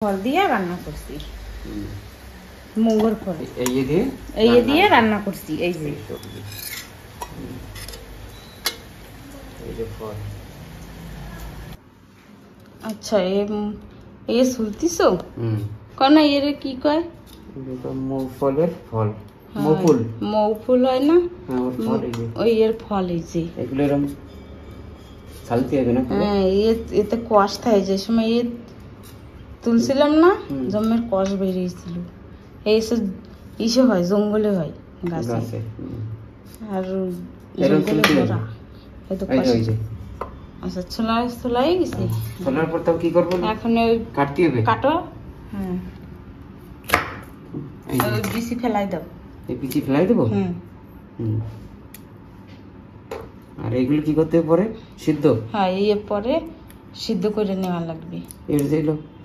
ফল দিয়ে রান্না করছি, মৌগর ফল এই দিয়ে রান্না করছি। এই যে ফল। আচ্ছা, এ সুলতিছো কোন এর কি কয়? মৌফলের ফল, মৌফুল হয় না? ওই এর ফল। এই যে এগুলো এরকম সালতে হবে না? হ্যাঁ, এতে কষ থাকে। যে সময় তুলছিলাম না, জমের কষ বেরিয়েছিল। এইসব ইসে হয়, জঙ্গলে হয় গাছে। আর জঙ্গলে ভরা। আচ্ছা, ছোলাই গেছে। ছোলার পর তাও কি করবো? এখন কাটতে হবে। কাটো। হ্যাঁ, বিচি ফেলাই দাও। এই বিচি ফেলাই দেবো। আর এগুলো কি করতে হবে পরে? সিদ্ধ? হ্যাঁ, পরে সিদ্ধ করে নেওয়া লাগবে। এর যে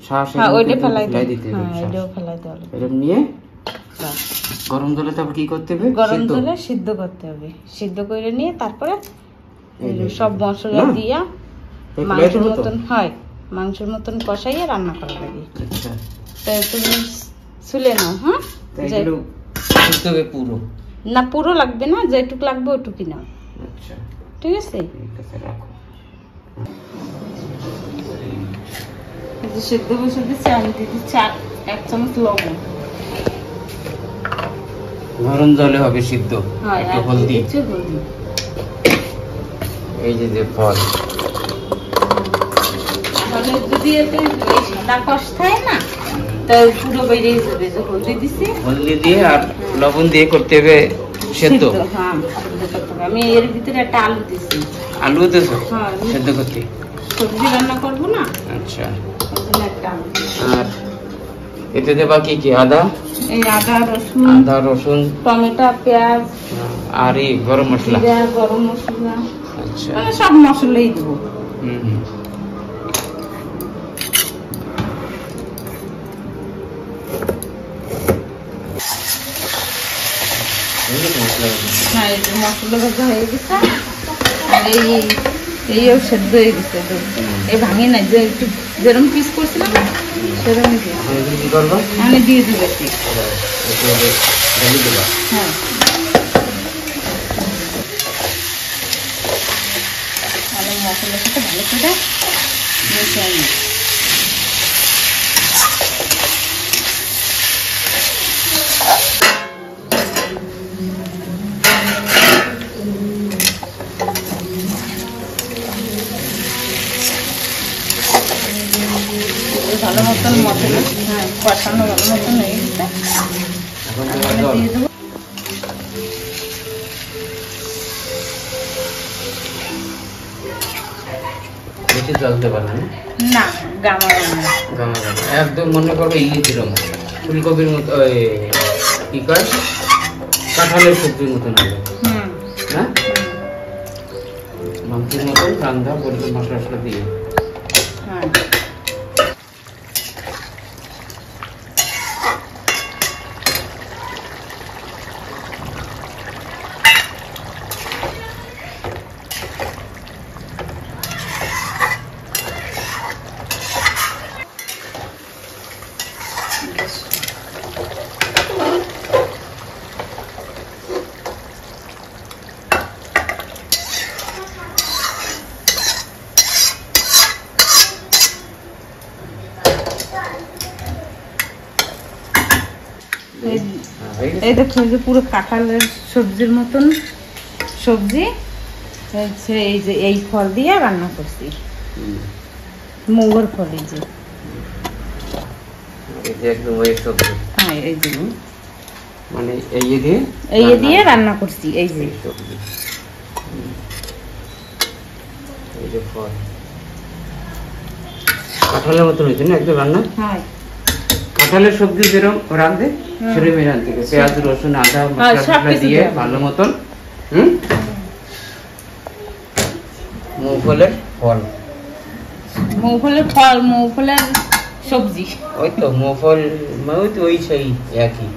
শ্বাস, ওইটা ফেলাই দিতে হবে। হ্যাঁ, এটাও ফেলাই দেওয়া লাগবে। এরকম নিয়ে গরম জলে তারপর কি করতে হবে? গরম জলে সিদ্ধ করতে হবে। সিদ্ধ করে নিয়ে তারপরে সব মশলা দিয়া মাংসের মতন হয়, মাংসের মতন কষাইয়ে রান্না করা লাগে। আচ্ছা, তাই তুমি ছুলে নাও। হ্যাঁ, পুরো না, পুরো লাগবে না, যেটুক লাগবে ওটুকুই নাও। আচ্ছা, ঠিক আছে। রাখো। সিদ্ধ বসে দিচ্ছি, আমি দিচ্ছি 1 চামচ লবণ। গরম জলে হবে সিদ্ধ। একটু হলদি। এই যে ফল, যদি এতে সাদা কষ থাকে না, তাহলে পুরো বেরিয়ে যাবে। হলদি দিচ্ছি, হলদি দিয়ে আর লবণ দিয়ে করতে হবে সেদ্ধ। হ্যাঁ, সেদ্ধ করতে হবে। আমি এর ভিতরে একটা আলু দিচ্ছি। আলু দিয়েছো? হ্যাঁ, সেদ্ধ করতে। সবজি রান্না করবো না। আচ্ছা, একটা আলু। আর এতে দেবা কি কি? আদা, আদা রসুন, টমেটো, পেঁয়াজ, আর এই গরম মশলা। গরম মশলা। আচ্ছা, সব মশলাই দেবো। হ্যাঁ, এই মশলা ভাজা হয়ে গেছে। আর এইও সেদ্ধ হয়ে গেছে। এই ভাঙে না, যে একটু যেরকম পিস করছিলাম সেরকম আমি দিয়ে দেবো। হ্যাঁ, ভালো মশলার সাথে ভালো করে মিশিয়ে নিই। ভালো মতন মশলা কষানো ভালো মতন হয়ে গেছে। দিয়ে দেবো। বেশি জল দেবা না? না, গামা একদম মনে করো দিলাম ফুলকপির মতো, কি কয়, কাঁঠালের সবজির মতন হবে। হ্যাঁ, মাংসের মতন রান্না করবে মশলা দিয়ে। হ্যাঁ, এই দেখো, যে পুরো কাঁঠালের সবজির মতন সবজি হচ্ছে। এই যে এই ফল দিয়ে রান্না করছি, মৌগর ফল। এই যে একদম ওই সবজি। হ্যাঁ, এই যে মানে এই দিয়ে রান্না করছি। এই যে সবজি, এই যে ফল কাঁঠালের মতন হয়েছে না একদম রান্না। হ্যাঁ, কাঁঠালের সবজি যেরকম রাঁধে সেরকম রাঁধতে হবে। পেঁয়াজ, রসুন, আদা মশলা দিয়ে ভালো মতন। মৌফলের ফল, মৌফলের সবজি। ওই তো মৌফল, ওই সেই একই।